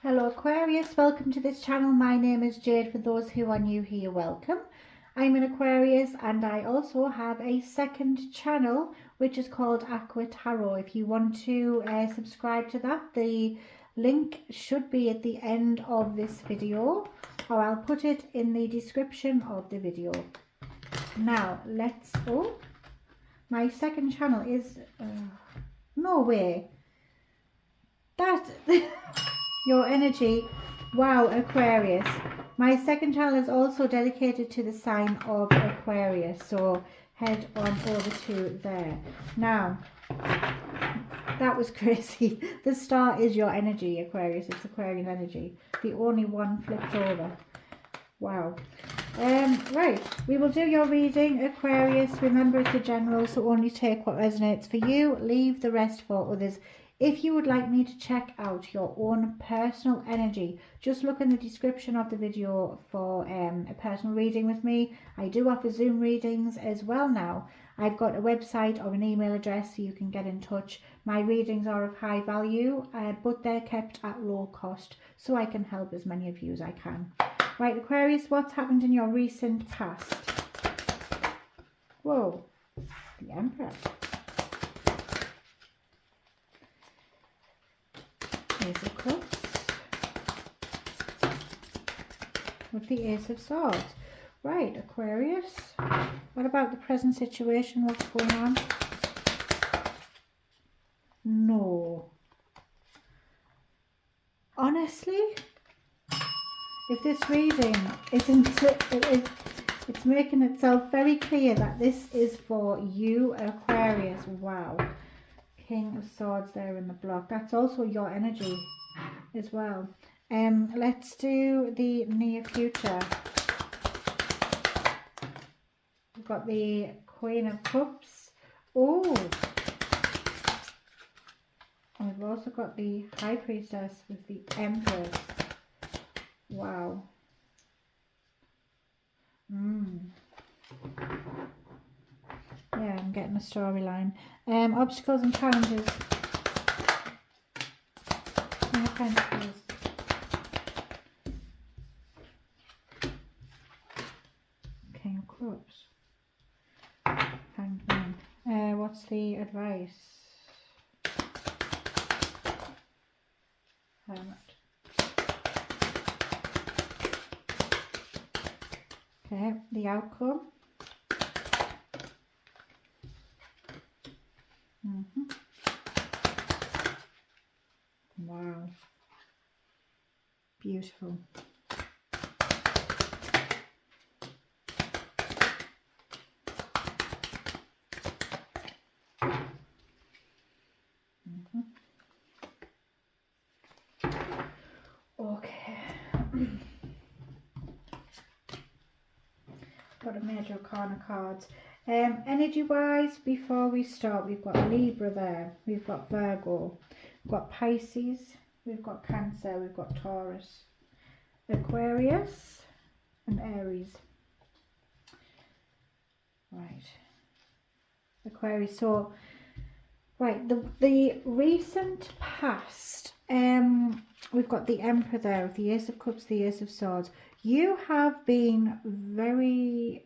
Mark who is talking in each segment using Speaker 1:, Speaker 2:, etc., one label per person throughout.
Speaker 1: Hello Aquarius, welcome to this channel. My name is Jade. For those who are new here, welcome. I'm an Aquarius and I also have a second channel which is called Aquatarot. If you want to subscribe to that, the link should be at the end of this video, or I'll put it in the description of the video. Now let's my second channel is no way that your energy. Wow, Aquarius, my second channel is also dedicated to the sign of Aquarius, so head on over to there. Now that was crazy. The star is your energy, Aquarius. It's Aquarian energy. The only one flipped over. Wow. Right, we will do your reading, Aquarius. Remember, it's a general, so only take what resonates for you, leave the rest for others. If you would like me to check out your own personal energy, just look in the description of the video for a personal reading with me. I do offer Zoom readings as well now. I've got a website or an email address so you can get in touch. My readings are of high value, but they're kept at low cost, so I can help as many of you as I can. Right, Aquarius, what's happened in your recent past? Whoa, the Emperor. Ace of Cups with the Ace of Swords. Right, Aquarius, what about the present situation? What's going on? No. Honestly, if this reading isn't, it's making itself very clear that this is for you, Aquarius. Wow. King of Swords there in the block. That's also your energy as well. Let's do the near future. We've got the Queen of Cups. Oh, and we've also got the High Priestess with the Empress. Wow. Yeah, I'm getting a storyline. Obstacles and challenges. King of Pentacles. King of Clubs. Hanged Man. What's the advice? Hermit. Okay, the outcome. Wow, beautiful. Okay. Got a major arcana cards. Energy wise, before we start, we've got Libra there, we've got Virgo, we've got Pisces, we've got Cancer, we've got Taurus, Aquarius and Aries. Right, Aquarius. So right, the recent past, we've got the Emperor there with the Ace of Cups, the Ace of Swords. You have been very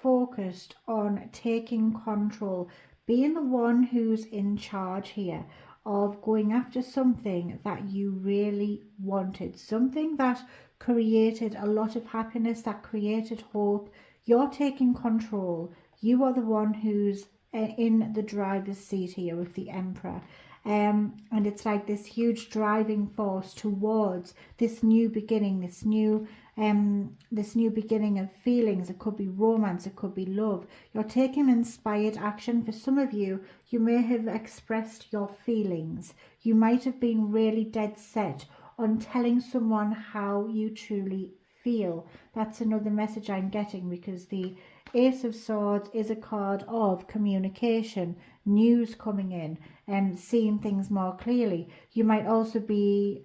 Speaker 1: focused on taking control, being the one who's in charge here, of going after something that you really wanted, something that created a lot of happiness, that created hope. You're taking control. You are the one who's in the driver's seat here with the Emperor. And it's like this huge driving force towards this new beginning, this new beginning of feelings. It could be romance, it could be love. You're taking inspired action. For some of you, you may have expressed your feelings. You might have been really dead set on telling someone how you truly feel. That's another message I'm getting, because the Ace of Swords is a card of communication, news coming in, and seeing things more clearly. You might also be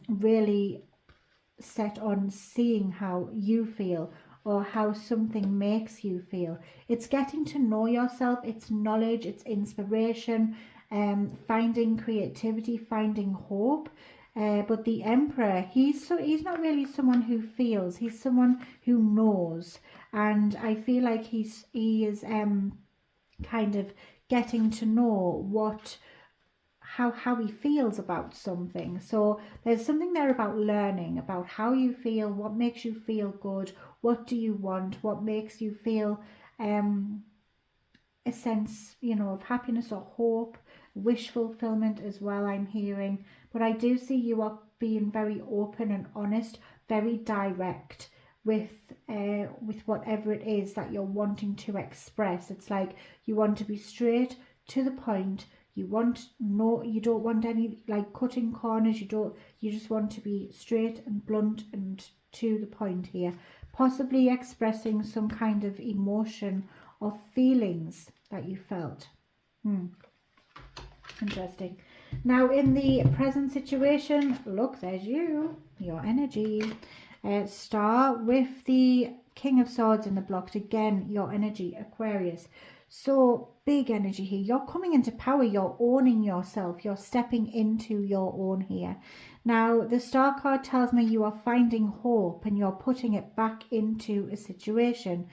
Speaker 1: really set on seeing how you feel, or how something makes you feel. It's getting to know yourself, it's knowledge, it's inspiration, finding creativity, finding hope. But the Emperor, he's not really someone who feels. He's someone who knows, and I feel like he is kind of getting to know how he feels about something. So there's something there about learning about how you feel, what makes you feel good, what do you want, what makes you feel a sense, you know, of happiness or hope, wish fulfillment as well, I'm hearing. But I do see you are being very open and honest, very direct with whatever it is that you're wanting to express. It's like you want to be straight to the point. You don't want any like cutting corners. You just want to be straight and blunt and to the point here, possibly expressing some kind of emotion or feelings that you felt. Interesting. Now in the present situation, look, there's your energy. Star with the King of Swords in the blocked, again your energy, Aquarius. So big energy here. You're coming into power. You're owning yourself. You're stepping into your own here. Now the Star card tells me you are finding hope and you're putting it back into a situation.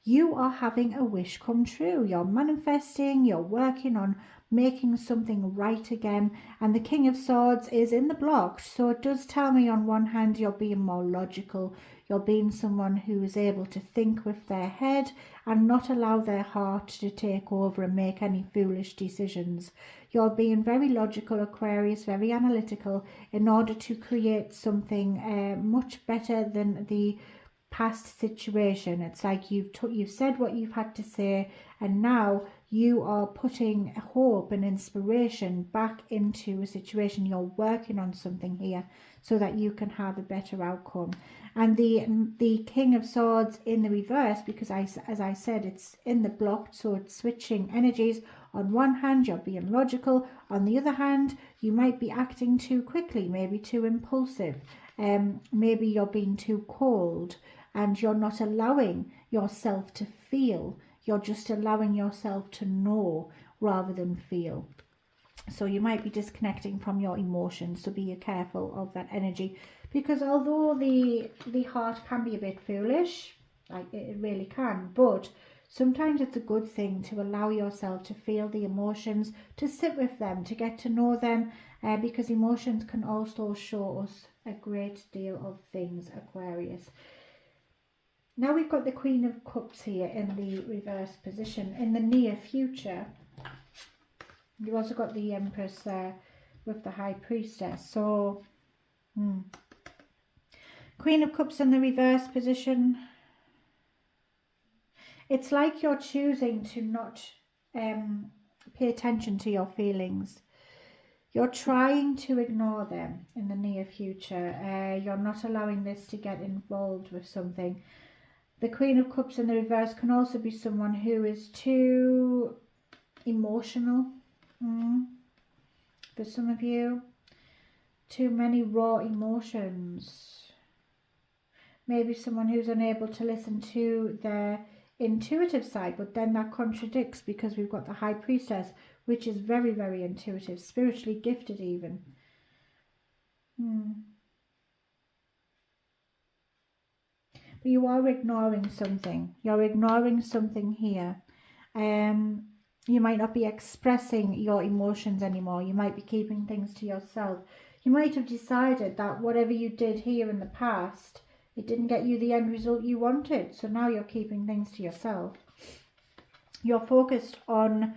Speaker 1: You are having a wish come true. You're manifesting. You're working on making something right again. And the King of Swords is in the blocked. So it does tell me on one hand you're being more logical. You're being someone who is able to think with their head and not allow their heart to take over and make any foolish decisions. You're being very logical, Aquarius, very analytical in order to create something much better than the past situation. It's like you've said what you've had to say, and now you are putting hope and inspiration back into a situation. You're working on something here so that you can have a better outcome. And the King of Swords in the reverse, because as I said, it's in the blocked, so it's switching energies. On one hand, you're being logical. On the other hand, you might be acting too quickly, maybe too impulsive. Maybe you're being too cold and you're not allowing yourself to feel. You're just allowing yourself to know rather than feel. So you might be disconnecting from your emotions, so be careful of that energy. Because although the heart can be a bit foolish, like it really can, but sometimes it's a good thing to allow yourself to feel the emotions, to sit with them, to get to know them, because emotions can also show us a great deal of things, Aquarius. Now we've got the Queen of Cups here in the reverse position in the near future. You've also got the Empress there with the High Priestess. So, Queen of Cups in the reverse position. It's like you're choosing to not pay attention to your feelings. You're trying to ignore them in the near future. You're not allowing this to get involved with something. The Queen of Cups in the reverse can also be someone who is too emotional. For some of you, too many raw emotions. Maybe someone who's unable to listen to their intuitive side, but then that contradicts because we've got the High Priestess, which is very, very intuitive, spiritually gifted even. But you are ignoring something. You're ignoring something here. You might not be expressing your emotions anymore. You might be keeping things to yourself. You might have decided that whatever you did here in the past, it didn't get you the end result you wanted. So now you're keeping things to yourself. You're focused on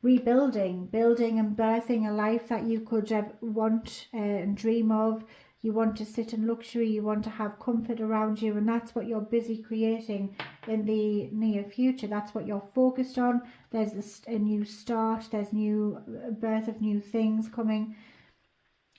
Speaker 1: rebuilding, building and birthing a life that you could want and dream of. You want to sit in luxury, you want to have comfort around you, and that's what you're busy creating in the near future. That's what you're focused on. There's a new start, there's new birth of new things coming.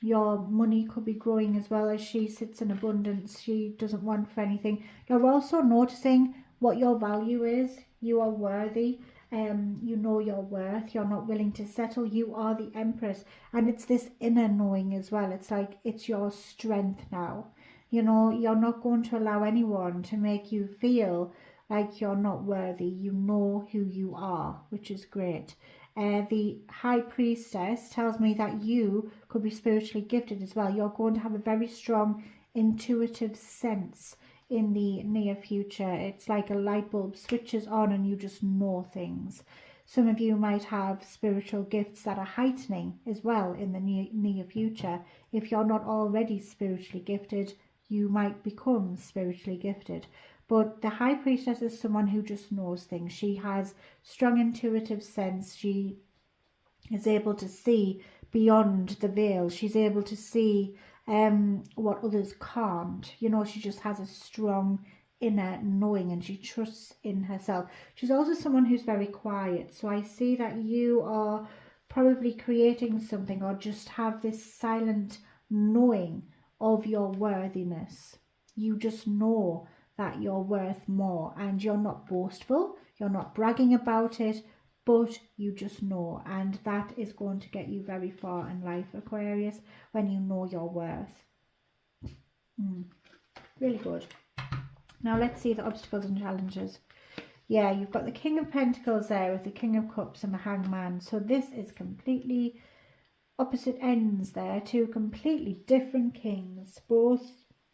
Speaker 1: Your money could be growing as well as she sits in abundance. She doesn't want for anything. You're also noticing what your value is. You are worthy. You know your worth. You're not willing to settle. You are the Empress, and it's this inner knowing as well. It's like it's your strength now. You know, you're not going to allow anyone to make you feel like you're not worthy. You know who you are, which is great. The High Priestess tells me that you could be spiritually gifted as well. You're going to have a very strong intuitive sense in the near future. It's like a light bulb switches on and you just know things. Some of you might have spiritual gifts that are heightening as well in the near future. If you're not already spiritually gifted, you might become spiritually gifted. But the High Priestess is someone who just knows things. She has strong intuitive sense. She is able to see beyond the veil. She's able to see what others can't. You know, she just has a strong inner knowing and she trusts in herself. She's also someone who's very quiet. So I see that you are probably creating something or just have this silent knowing of your worthiness. You just know that you're worth more, and you're not boastful, you're not bragging about it, but you just know, and that is going to get you very far in life, Aquarius, when you know your worth. Really good. Now let's see the obstacles and challenges. Yeah, you've got the King of Pentacles there with the King of Cups and the Hangman. So this is completely opposite ends there, two completely different kings, both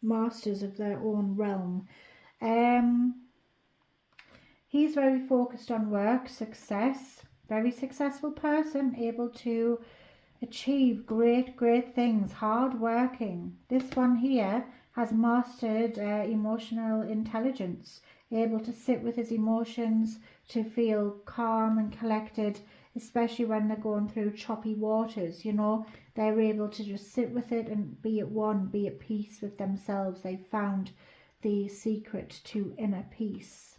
Speaker 1: masters of their own realm. He's very focused on work, success, very successful person, able to achieve great things, hard working. This one here has mastered emotional intelligence, able to sit with his emotions, to feel calm and collected, especially when they're going through choppy waters. You know, they're able to just sit with it and be at one, be at peace with themselves. They've found the secret to inner peace,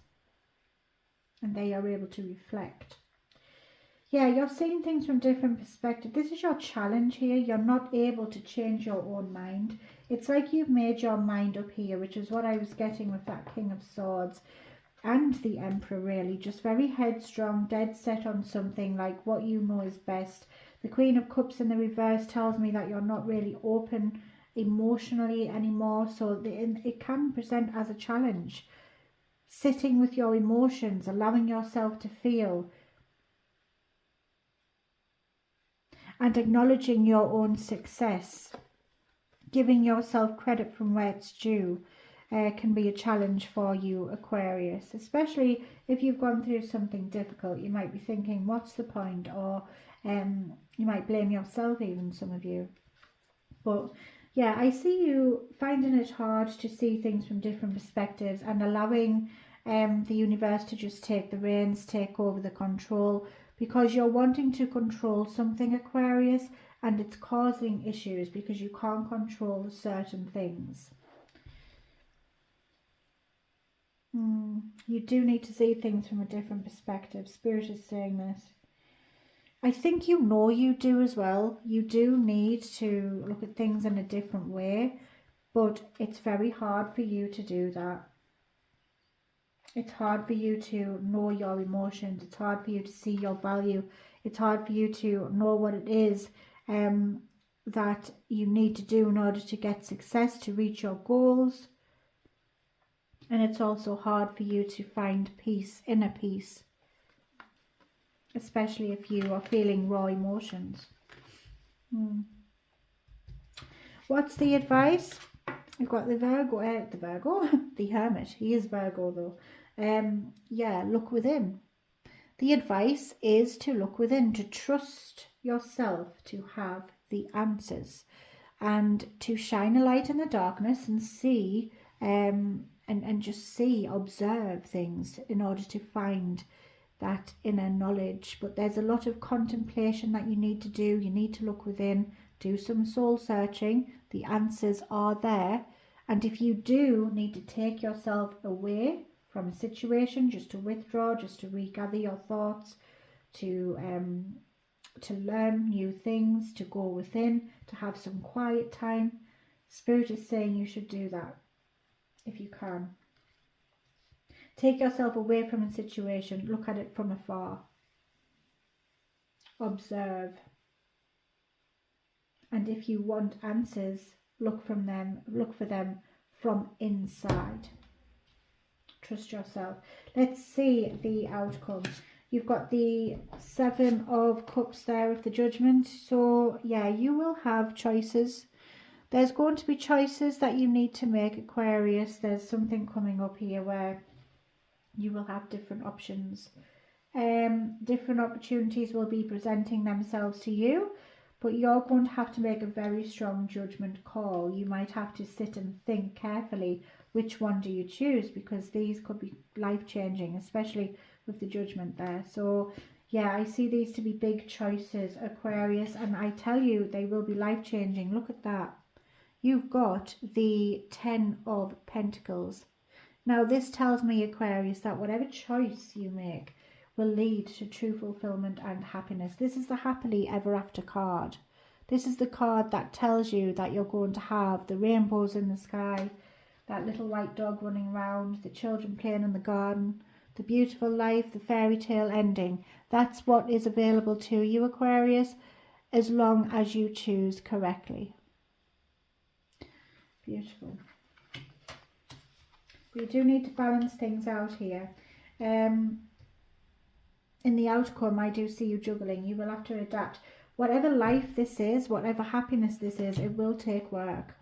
Speaker 1: and they are able to reflect. Yeah, you're seeing things from different perspectives. This is your challenge here. You're not able to change your own mind. It's like you've made your mind up here, which is what I was getting with that King of Swords and the Emperor, really. Just very headstrong, dead set on something, like what you know is best. The Queen of Cups in the reverse tells me that you're not really open emotionally anymore, so it can present as a challenge. Sitting with your emotions, allowing yourself to feel, and acknowledging your own success, giving yourself credit from where it's due, can be a challenge for you, Aquarius, especially if you've gone through something difficult. You might be thinking, what's the point? Or you might blame yourself, even some of you. But yeah, I see you finding it hard to see things from different perspectives and allowing the universe to just take the reins, take over the control, because you're wanting to control something, Aquarius, and it's causing issues because you can't control certain things. You do need to see things from a different perspective. Spirit is saying this. I think you know you do as well. You do need to look at things in a different way, but it's very hard for you to do that. It's hard for you to know your emotions. It's hard for you to see your value. It's hard for you to know what it is that you need to do in order to get success, to reach your goals. And it's also hard for you to find peace, inner peace, especially if you are feeling raw emotions. What's the advice? We've got the the Hermit. He is Virgo though. Yeah, look within. The advice is to look within, to trust yourself to have the answers, and to shine a light in the darkness and see, and just see, observe things in order to find that inner knowledge. But there's a lot of contemplation that you need to do. You need to look within, do some soul searching. The answers are there. And if you do need to take yourself away from a situation, just to withdraw, just to regather your thoughts, to learn new things, to go within, to have some quiet time, Spirit is saying you should do that if you can. Take yourself away from a situation, look at it from afar, observe, and if you want answers, look for them from inside. Trust yourself. Let's see the outcome. You've got the Seven of Cups there of the Judgment. So yeah, you will have choices. There's going to be choices that you need to make, Aquarius. There's something coming up here where you will have different options. Different opportunities will be presenting themselves to you, but you're going to have to make a very strong judgment call. You might have to sit and think carefully, which one do you choose, because these could be life-changing, especially with the Judgment there. So yeah, I see these to be big choices, Aquarius, and I tell you, they will be life-changing. Look at that. You've got the 10 of Pentacles. Now this tells me, Aquarius, that whatever choice you make will lead to true fulfillment and happiness. This is the happily ever after card. This is the card that tells you that you're going to have the rainbows in the sky, that little white dog running around, the children playing in the garden, the beautiful life, the fairy tale ending. That's what is available to you, Aquarius, as long as you choose correctly. Beautiful. You do need to balance things out here. In the outcome, I do see you juggling. You will have to adapt. Whatever life this is, whatever happiness this is, it will take work.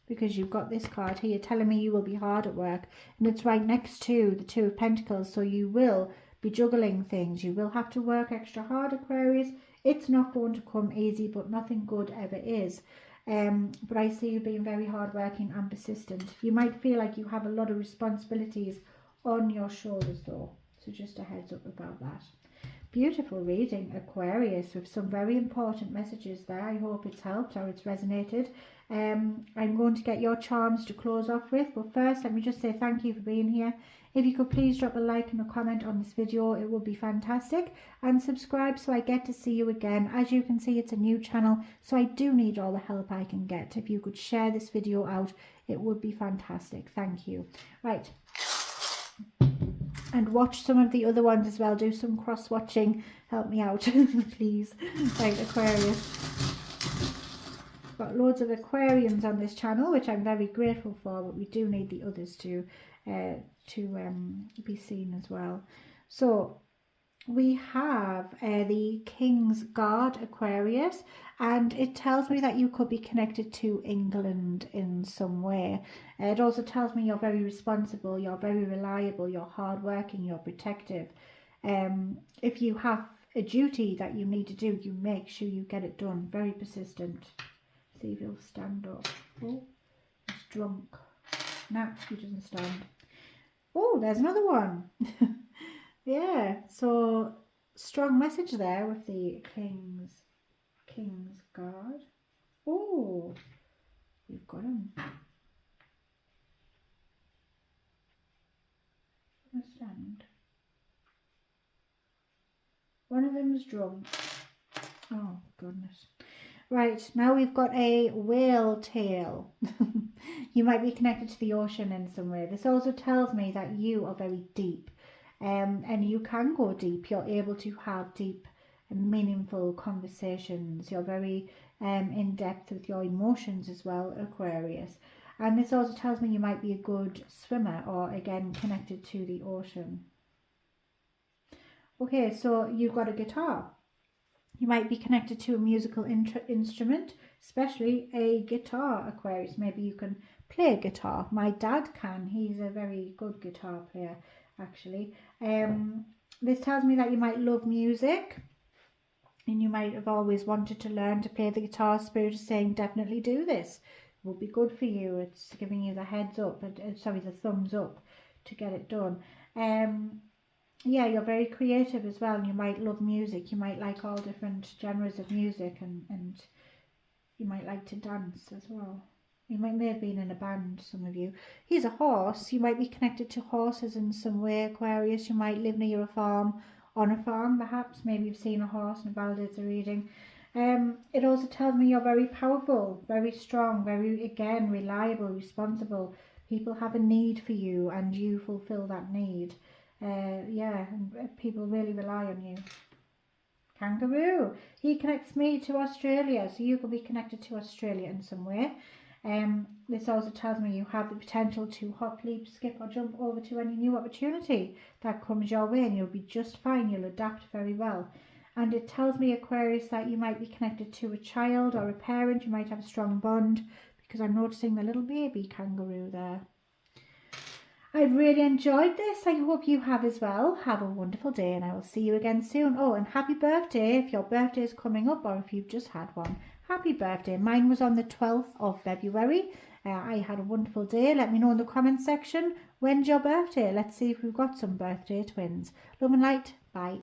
Speaker 1: Because you've got this card here telling me you will be hard at work. And it's right next to the Two of Pentacles. So you will be juggling things. You will have to work extra hard, Aquarius. It's not going to come easy, but nothing good ever is. But I see you being very hardworking and persistent. You might feel like you have a lot of responsibilities on your shoulders though. So just a heads up about that. Beautiful reading, Aquarius, with some very important messages there. I hope it's helped or it's resonated. I'm going to get your charms to close off with, but first let me just say thank you for being here. If you could please drop a like and a comment on this video, it would be fantastic, and subscribe so I get to see you again. As you can see, it's a new channel, so I do need all the help I can get. If you could share this video out, it would be fantastic. Thank you. Right, and watch some of the other ones as well. Do some cross-watching. Help me out, please. Right, Aquarius. Got loads of Aquarians on this channel, which I'm very grateful for, but we do need the others to be seen as well. So we have the King's Guard, Aquarius, and it tells me that you could be connected to England in some way. It also tells me you're very responsible, you're very reliable, you're hardworking, you're protective. If you have a duty that you need to do, you make sure you get it done. Very persistent. See if he'll stand up. Oh, he's drunk. No, he doesn't stand. Oh, there's another one. Yeah, so strong message there with the King's Guard. Oh, we've got him. Stand. One of them's drunk. Oh, goodness. Right, now we've got a whale tail. You might be connected to the ocean in some way. This also tells me that you are very deep, and you can go deep. You're able to have deep and meaningful conversations. You're very in depth with your emotions as well, Aquarius. And this also tells me you might be a good swimmer, or again connected to the ocean. Okay, so you've got a guitar. You might be connected to a musical instrument, especially a guitar, Aquarius. Maybe you can play a guitar. My dad can. He's a very good guitar player, actually. This tells me that you might love music, and you might have always wanted to learn to play the guitar. Spirit is saying definitely do this. It will be good for you. It's giving you the heads up, sorry, the thumbs up to get it done. Yeah, you're very creative as well, and you might love music. You might like all different genres of music, and you might like to dance as well. You may have been in a band, some of you. He's a horse. You might be connected to horses in some way, Aquarius. You might live near a farm, on a farm perhaps. Maybe you've seen a horse in a Validator reading. It also tells me you're very powerful, very strong, very, again, reliable, responsible. People have a need for you, and you fulfill that need. Yeah, and people really rely on you. Kangaroo. He connects me to Australia, so you could be connected to Australia in some way. This also tells me you have the potential to hop, leap, skip or jump over to any new opportunity that comes your way, and you'll be just fine. You'll adapt very well. And it tells me, Aquarius, that you might be connected to a child or a parent. You might have a strong bond, because I'm noticing the little baby kangaroo there. I've really enjoyed this. I hope you have as well. Have a wonderful day, and I will see you again soon. Oh, and happy birthday if your birthday is coming up, or if you've just had one. Happy birthday. Mine was on the 12th of February. I had a wonderful day. Let me know in the comment section, when's your birthday? Let's see if we've got some birthday twins. Love and light. Bye.